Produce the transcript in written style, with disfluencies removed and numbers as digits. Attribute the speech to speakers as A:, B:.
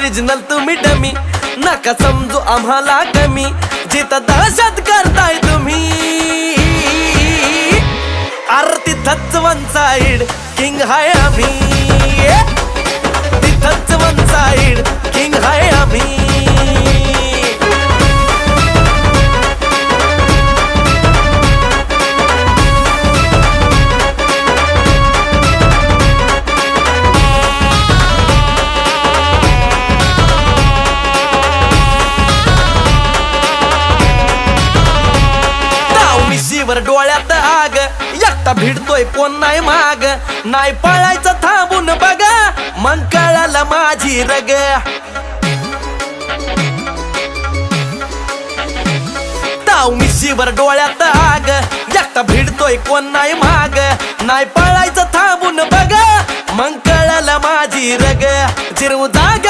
A: Original तुम्ही dummy, नका समजू आम्हाला कमी, जिथं दहशत करताय तुम्ही. अरे तिथंच वन साइड किंग हाय आम्ही, तिथंच वन साइड किंग हाय आम्ही. वर डोळ्यात आग, एकटा भिडतोय कोण नाही माग, नाही पळायचं थांबून बघा, मग कळालं माझी रग. ताव मिशीवर डोळ्यात आग, एकटा भिडतोय कोण नाही माग, नाही पळायचं थांबून बघा, मग कळालं माझी रग. जिरवू जाग